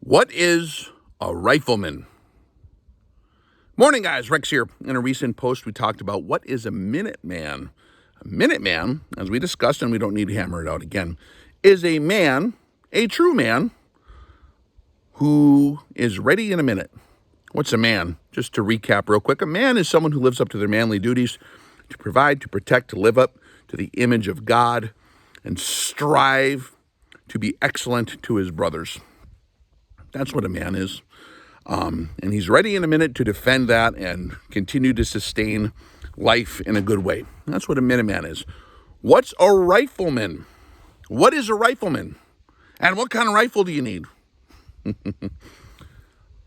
What is a rifleman? Morning, guys. Rex here. In a recent post, we talked about what is a Minuteman. A Minuteman, as we discussed, and we don't need to hammer it out again, is a man, a true man, who is ready in a minute. What's a man? Just to recap real quick, a man is someone who lives up to their manly duties to provide, to protect, to live up to the image of God, and strive to be excellent to his brothers. That's what a man is. And he's ready in a minute to defend that and continue to sustain life in a good way. That's what a Minuteman is. What's a rifleman? What is a rifleman? And what kind of rifle do you need?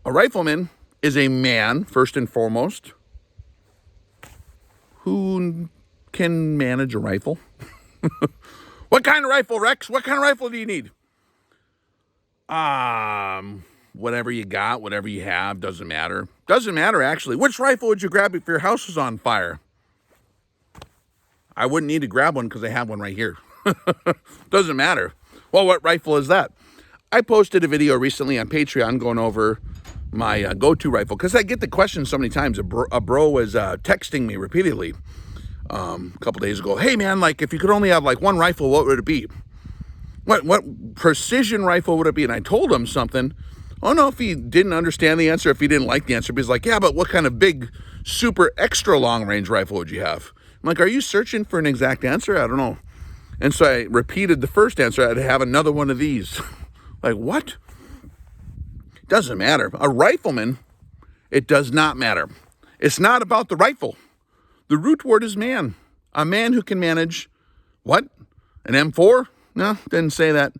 A rifleman is a man, first and foremost, who can manage a rifle. What kind of rifle, Rex? What kind of rifle do you need? Whatever you got, whatever you have, doesn't matter. Doesn't matter, actually. Which rifle would you grab if your house was on fire? I wouldn't need to grab one because I have one right here. Doesn't matter. Well, what rifle is that? I posted a video recently on Patreon going over my go-to rifle because I get the question so many times. A bro was texting me repeatedly a couple days ago. Hey, man, like if you could only have like one rifle, what would it be? What precision rifle would it be? And I told him something. I don't know if he didn't understand the answer, if he didn't like the answer. But he's like, yeah, but what kind of big, super extra long range rifle would you have? I'm like, are you searching for an exact answer? I don't know. And so I repeated the first answer. I'd have another one of these. Like, what? Doesn't matter. A rifleman, it does not matter. It's not about the rifle. The root word is man. A man who can manage, what? An M4? No, didn't say that.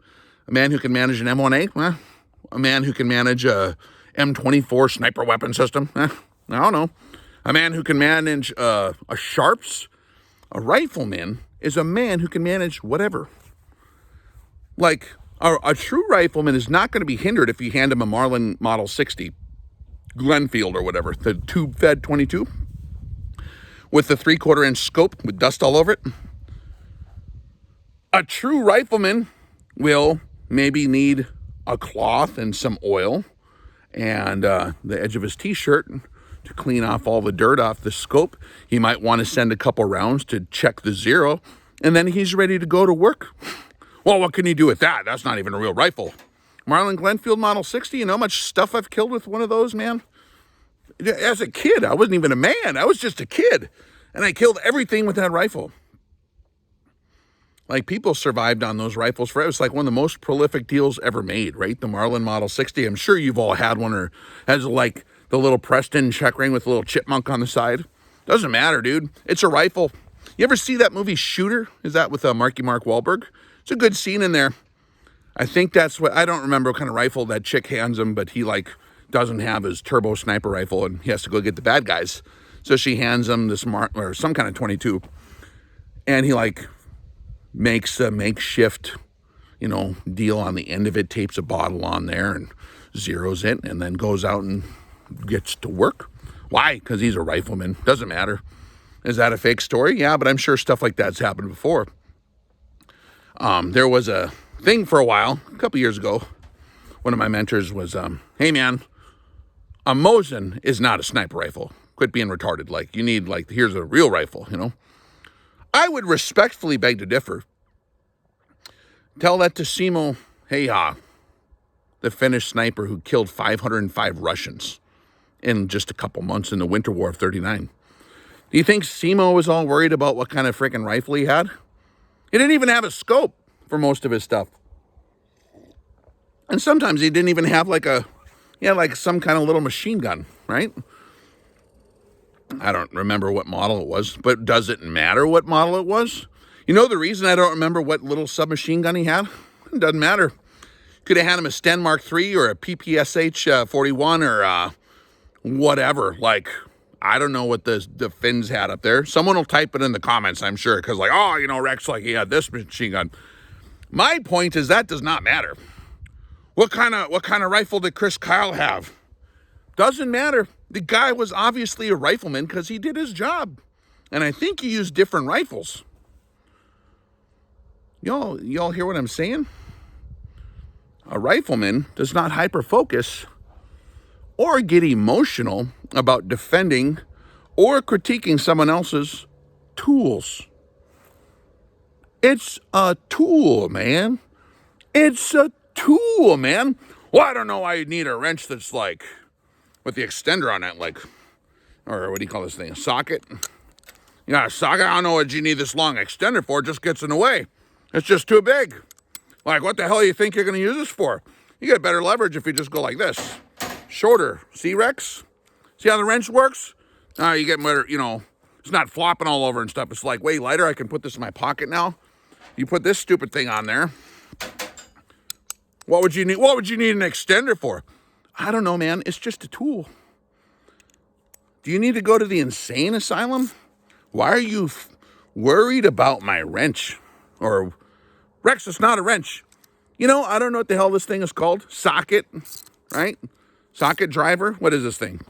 A man who can manage an M1A? Well, a man who can manage a M24 sniper weapon system? I don't know. A man who can manage a Sharps? A rifleman is a man who can manage whatever. Like, a true rifleman is not going to be hindered if you hand him a Marlin Model 60, Glenfield or whatever, the tube-fed 22, with the 3/4 inch scope with dust all over it. A true rifleman will maybe need a cloth and some oil and the edge of his t-shirt to clean off all the dirt off the scope. He might want to send a couple rounds to check the zero, and then he's ready to go to work. Well, what can you do with that? That's not even a real rifle. Marlin Glenfield Model 60, you know how much stuff I've killed with one of those, man? As a kid, I wasn't even a man. I was just a kid, and I killed everything with that rifle. Like, people survived on those rifles forever. It's like one of the most prolific deals ever made, right? The Marlin Model 60. I'm sure you've all had one, or has like the little Preston check ring with a little chipmunk on the side. Doesn't matter, dude. It's a rifle. You ever see that movie Shooter? Is that with Mark Wahlberg? It's a good scene in there. I think that's what, I don't remember what kind of rifle that chick hands him, but he like doesn't have his turbo sniper rifle and he has to go get the bad guys. So she hands him this or some kind of 22, and he like makes a makeshift, deal on the end of it, tapes a bottle on there and zeroes it, and then goes out and gets to work. Why? Because he's a rifleman. Doesn't matter. Is that a fake story? Yeah, but I'm sure stuff like that's happened before. There was a thing for a while, a couple years ago. One of my mentors was, hey man, a Mosin is not a sniper rifle. Quit being retarded. Like, you need, like, here's a real rifle, I would respectfully beg to differ. Tell that to Simo Heya, the Finnish sniper who killed 505 Russians in just a couple months in the Winter War of 39. Do you think Simo was all worried about what kind of freaking rifle he had? He didn't even have a scope for most of his stuff. And sometimes he didn't even have like some kind of little machine gun, right? I don't remember what model it was, but does it matter what model it was? You know the reason I don't remember what little submachine gun he had? It doesn't matter. Could have had him a Sten Mark III or a PPSH 41 or whatever. Like, I don't know what the Finns had up there. Someone will type it in the comments, I'm sure, because like, Rex, like he had this machine gun. My point is that does not matter. What kind of rifle did Chris Kyle have? Doesn't matter. The guy was obviously a rifleman because he did his job. And I think he used different rifles. Y'all hear what I'm saying? A rifleman does not hyper-focus or get emotional about defending or critiquing someone else's tools. It's a tool, man. It's a tool, man. Well, I don't know why you'd need a wrench that's like, with the extender on it, like, or what do you call this thing, a socket? Yeah, a socket, I don't know what you need this long extender for, it just gets in the way. It's just too big. Like, what the hell do you think you're going to use this for? You get better leverage if you just go like this. Shorter. See, Rex? See how the wrench works? Now you get better, it's not flopping all over and stuff. It's like way lighter. I can put this in my pocket now. You put this stupid thing on there. What would you need? What would you need an extender for? I don't know, man. It's just a tool. Do you need to go to the insane asylum? Why are you worried about my wrench? Or, Rex, it's not a wrench. I don't know what the hell this thing is called. Socket, right? Socket driver. What is this thing?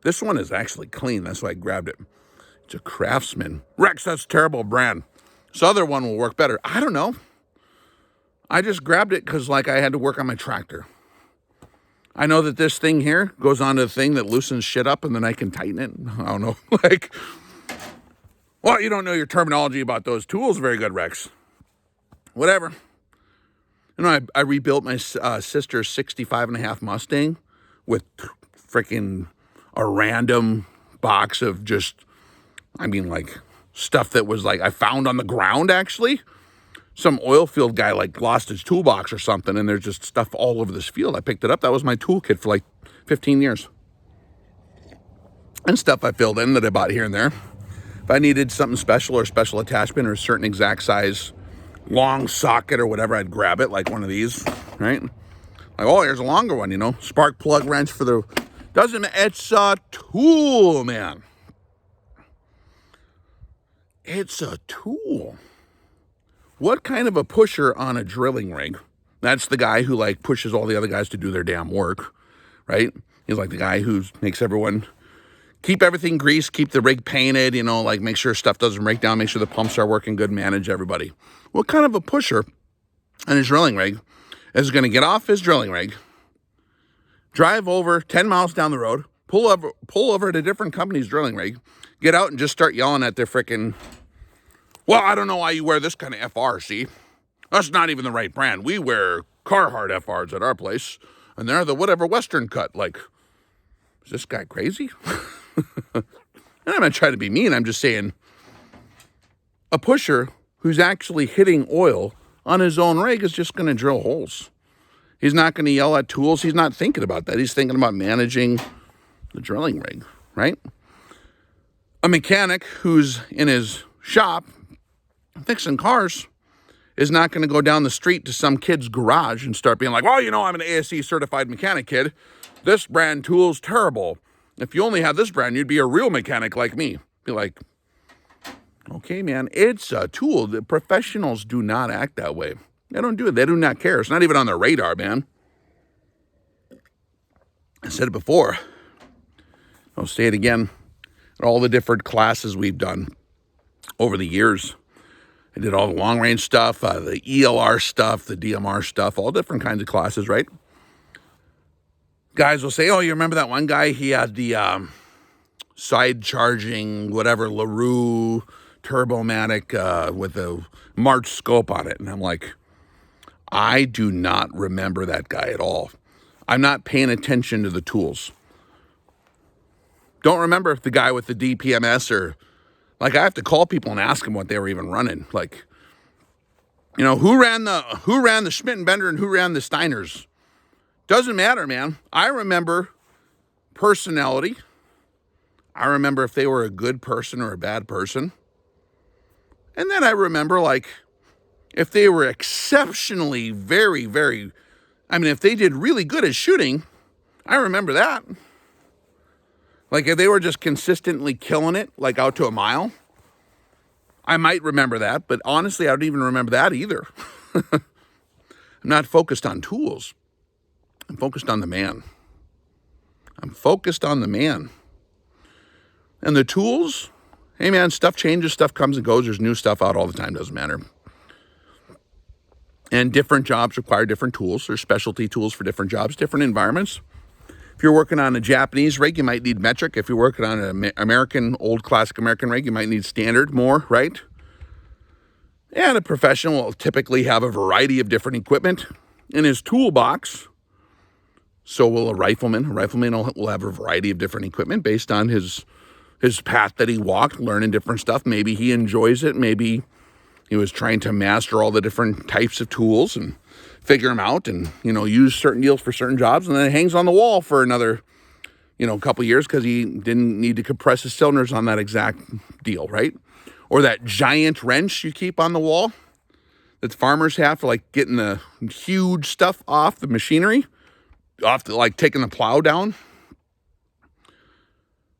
This one is actually clean. That's why I grabbed it. It's a Craftsman. Rex, that's a terrible brand. This other one will work better. I don't know. I just grabbed it because, I had to work on my tractor. I know that this thing here goes onto the thing that loosens shit up, and then I can tighten it. I don't know. Well, you don't know your terminology about those tools very good, Rex. Whatever. I rebuilt my sister's 65.5 Mustang with freaking a random box of just, stuff that was I found on the ground, actually. Some oil field guy lost his toolbox or something, and there's just stuff all over this field. I picked it up. That was my toolkit for 15 years. And stuff I filled in that I bought here and there. If I needed something special or special attachment or a certain exact size long socket or whatever, I'd grab it, like one of these, right? Oh, here's a longer one, Spark plug wrench for the... It's a tool, man. It's a tool. What kind of a pusher on a drilling rig? That's the guy who pushes all the other guys to do their damn work, right? He's the guy who makes everyone keep everything greased, keep the rig painted, make sure stuff doesn't break down, make sure the pumps are working good, manage everybody. What kind of a pusher on his drilling rig is going to get off his drilling rig, drive over 10 miles down the road, pull over at a different company's drilling rig, get out and just start yelling at their frickin', well, I don't know why you wear this kind of FR, see? That's not even the right brand. We wear Carhartt FRs at our place, and they're the whatever Western cut. Is this guy crazy? And I'm not trying to be mean. I'm just saying a pusher who's actually hitting oil on his own rig is just going to drill holes. He's not going to yell at tools. He's not thinking about that. He's thinking about managing the drilling rig, right? A mechanic who's in his shop fixing cars is not going to go down the street to some kid's garage and start being like, well, I'm an ASE certified mechanic, kid. This brand tool's terrible. If you only had this brand, you'd be a real mechanic like me. Be like, okay, man, it's a tool. The professionals do not act that way. They don't do it. They do not care. It's not even on their radar, man. I said it before. I'll say it again. All the different classes we've done over the years. I did all the long-range stuff, the ELR stuff, the DMR stuff, all different kinds of classes, right? Guys will say, oh, you remember that one guy? He had the side-charging, whatever, LaRue Turbomatic with a March scope on it. And I'm like, I do not remember that guy at all. I'm not paying attention to the tools. Don't remember the guy with the DPMS or... I have to call people and ask them what they were even running. Who ran the Schmidt and Bender and who ran the Steiners? Doesn't matter, man. I remember personality. I remember if they were a good person or a bad person. And then I remember, if they were exceptionally very, very... if they did really good at shooting, I remember that. If they were just consistently killing it, out to a mile, I might remember that. But honestly, I don't even remember that either. I'm not focused on tools. I'm focused on the man. I'm focused on the man. And the tools, hey, man, stuff changes, stuff comes and goes. There's new stuff out all the time. Doesn't matter. And different jobs require different tools. There's specialty tools for different jobs, different environments. If you're working on a Japanese rig, you might need metric. If you're working on an American, old classic American rig, you might need standard more, right? And a professional will typically have a variety of different equipment in his toolbox. So will a rifleman. A rifleman will have a variety of different equipment based on his path that he walked, learning different stuff. Maybe he enjoys it. Maybe he was trying to master all the different types of tools and figure them out and, use certain deals for certain jobs. And then it hangs on the wall for another, couple years because he didn't need to compress his cylinders on that exact deal, right? Or that giant wrench you keep on the wall that farmers have for getting the huge stuff off the machinery, off the, taking the plow down.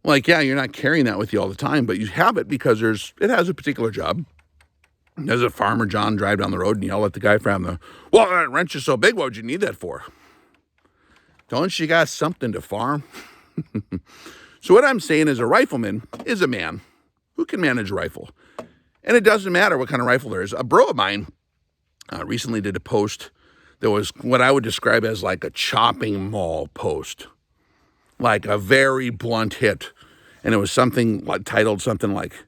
Yeah, you're not carrying that with you all the time, but you have it because it has a particular job. As a farmer, John, drive down the road and yell at the guy from well, that wrench is so big, what would you need that for? Don't you got something to farm? So what I'm saying is a rifleman is a man who can manage a rifle. And it doesn't matter what kind of rifle there is. A bro of mine recently did a post that was what I would describe as a chopping mall post. A very blunt hit. And it was something titled something like,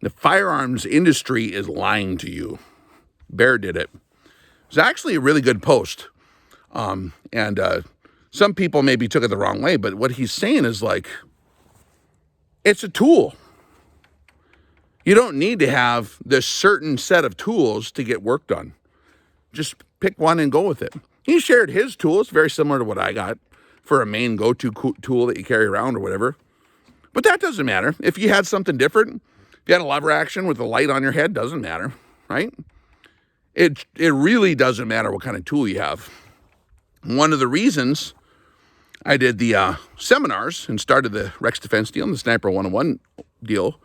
"The firearms industry is lying to you." Bear did it. It was actually a really good post. And some people maybe took it the wrong way, but what he's saying is it's a tool. You don't need to have this certain set of tools to get work done. Just pick one and go with it. He shared his tools, very similar to what I got for a main go-to tool that you carry around or whatever. But that doesn't matter. If you had something different, if you had a lever action with a light on your head, doesn't matter, right? It really doesn't matter what kind of tool you have. One of the reasons I did the seminars and started the Rex Defense deal and the Sniper 101 deal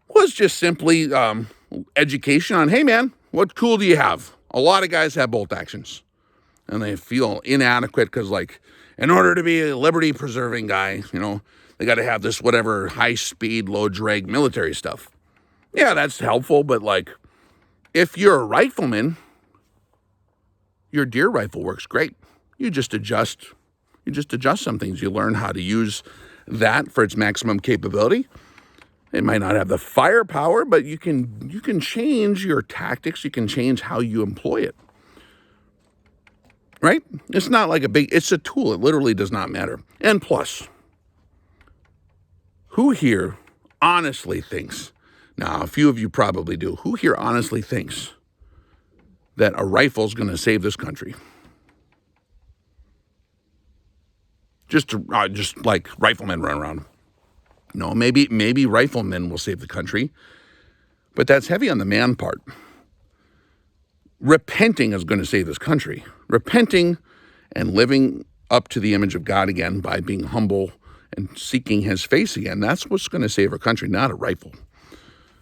was just simply education on, hey man, what tool do you have? A lot of guys have bolt actions and they feel inadequate because in order to be a liberty preserving guy, they got to have this whatever high speed, low drag military stuff. Yeah, that's helpful. But if you're a rifleman, your deer rifle works great. You just adjust some things. You learn how to use that for its maximum capability. It might not have the firepower, but you can change your tactics. You can change how you employ it. Right? It's not it's a tool. It literally does not matter. And plus, who here honestly thinks, now a few of you probably do, who here honestly thinks that a rifle is going to save this country? Just riflemen run around. No, maybe riflemen will save the country, but that's heavy on the man part. Repenting is going to save this country. Repenting and living up to the image of God again by being humble and seeking his face again. That's what's going to save our country, not a rifle.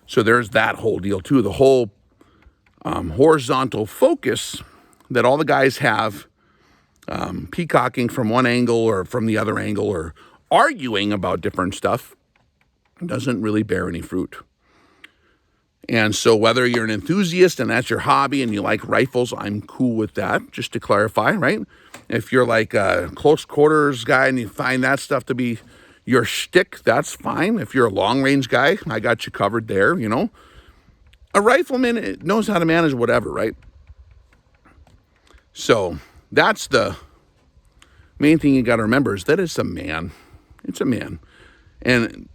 So there's that whole deal too. The whole horizontal focus that all the guys have, peacocking from one angle or from the other angle or arguing about different stuff, doesn't really bear any fruit. And so whether you're an enthusiast and that's your hobby and you like rifles, I'm cool with that, just to clarify, right? If you're a close quarters guy and you find that stuff to be your shtick, that's fine. If you're a long range guy, I got you covered there, A rifleman knows how to manage whatever, right? So that's the main thing you got to remember is that it's a man. It's a man. And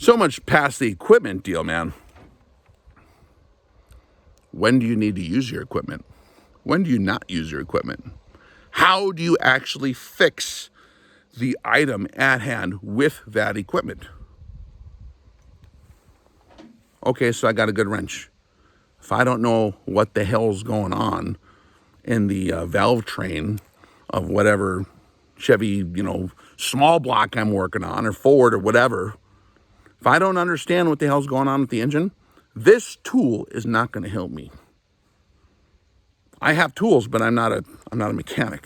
so much past the equipment deal, man. When do you need to use your equipment? When do you not use your equipment? How do you actually fix the item at hand with that equipment? Okay, so I got a good wrench. If I don't know what the hell's going on in the valve train of whatever Chevy, small block I'm working on or Ford or whatever, if I don't understand what the hell's going on with the engine, this tool is not going to help me. I have tools, but I'm not a mechanic.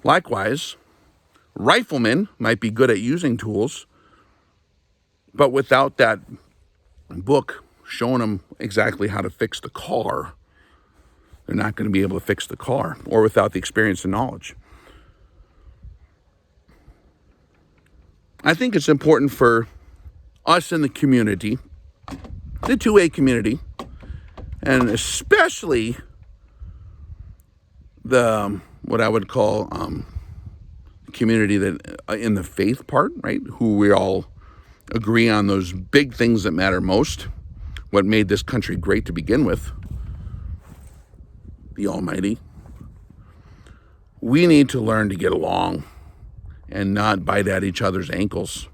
Likewise, riflemen might be good at using tools, but without that book showing them exactly how to fix the car, they're not going to be able to fix the car, or without the experience and knowledge. I think it's important for us in the community, the 2A community, and especially the what I would call community that in the faith part, right? Who we all agree on those big things that matter most. What made this country great to begin with, the Almighty. We need to learn to get along and not bite at each other's ankles.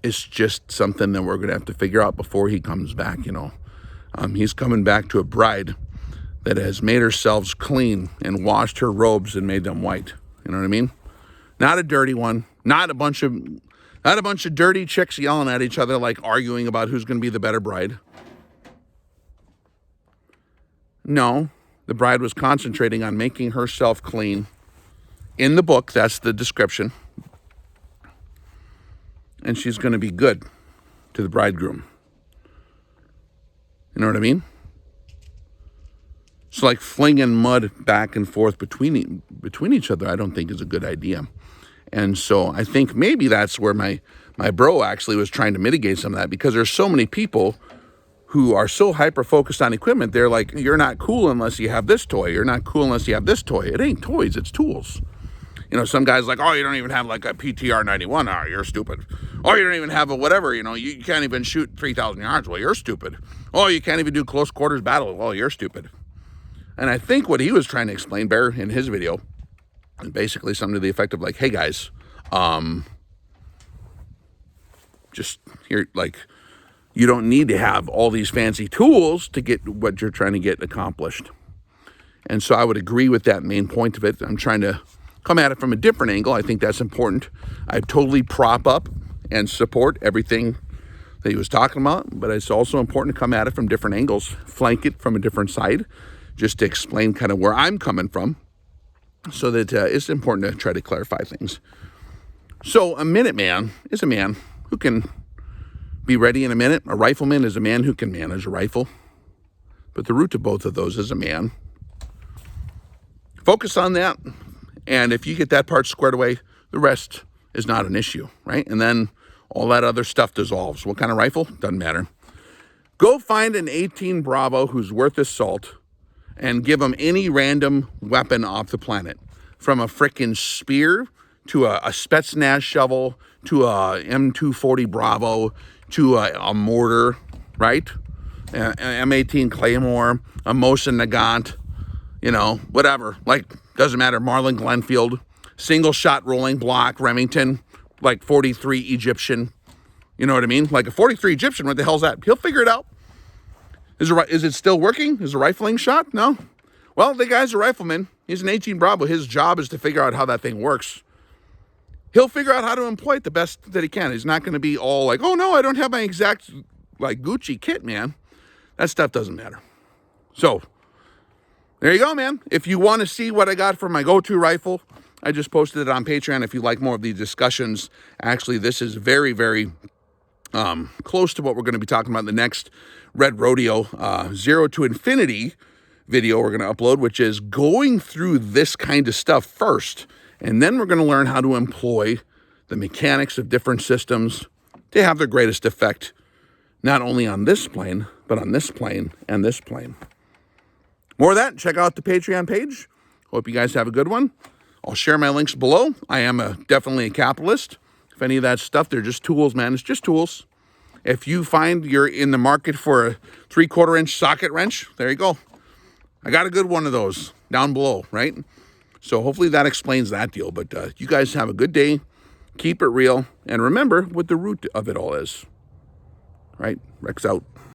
It's just something that we're going to have to figure out before he comes back, He's coming back to a bride that has made herself clean and washed her robes and made them white. You know what I mean? Not a dirty one. Not a bunch of dirty chicks yelling at each other, like arguing about who's going to be the better bride. No, the bride was concentrating on making herself clean. In the book, that's the description. And she's going to be good to the bridegroom. You know what I mean? It's like flinging mud back and forth between each other, I don't think is a good idea. And so I think maybe that's where my bro actually was trying to mitigate some of that, because there's so many people who are so hyper-focused on equipment. They're like, you're not cool unless you have this toy. You're not cool unless you have this toy. It ain't toys, it's tools. Some guys like, oh, you don't even have like a PTR 91. Oh, you're stupid. Oh, you don't even have a whatever, you can't even shoot 3,000 yards. Well, you're stupid. Oh, you can't even do close quarters battle. Well, you're stupid. And I think what he was trying to explain, Bear, in his video, and basically something to the effect of like, hey guys, just here, like, you don't need to have all these fancy tools to get what you're trying to get accomplished. And so I would agree with that main point of it. I'm trying to come at it from a different angle. I think that's important. I totally prop up and support everything that he was talking about, but it's also important to come at it from different angles, flank it from a different side, just to explain kind of where I'm coming from, so that it's important to try to clarify things. So a Minuteman is a man who can be ready in a minute. A rifleman is a man who can manage a rifle. But the root of both of those is a man. Focus on that. And if you get that part squared away, the rest is not an issue, right? And then all that other stuff dissolves. What kind of rifle? Doesn't matter. Go find an 18 Bravo who's worth his salt and give him any random weapon off the planet. From a frickin' spear to a Spetsnaz shovel to a M240 Bravo to a mortar, right? An M18 Claymore, a Mosin Nagant, whatever. Like, doesn't matter. Marlin Glenfield, single shot rolling block, Remington, like 43 Egyptian. You know what I mean? Like a 43 Egyptian, what the hell's that? He'll figure it out. Is it still working? Is a rifling shot? No. Well, the guy's a rifleman. He's an 18 Bravo. His job is to figure out how that thing works. He'll figure out how to employ it the best that he can. He's not going to be all like, oh no, I don't have my exact like Gucci kit, man. That stuff doesn't matter. So there you go, man. If you want to see what I got for my go-to rifle, I just posted it on Patreon. If you like more of these discussions, actually, this is very, very close to what we're going to be talking about in the next Red Rodeo 0 to Infinity video we're going to upload, which is going through this kind of stuff first. And then we're going to learn how to employ the mechanics of different systems to have their greatest effect, not only on this plane, but on this plane and this plane. More of that, check out the Patreon page. Hope you guys have a good one. I'll share my links below. I am definitely a capitalist. If any of that stuff, they're just tools, man. It's just tools. If you find you're in the market for a 3/4 inch socket wrench, there you go. I got a good one of those down below, right? So hopefully that explains that deal. But you guys have a good day. Keep it real. And remember what the root of it all is. Right? Rex out.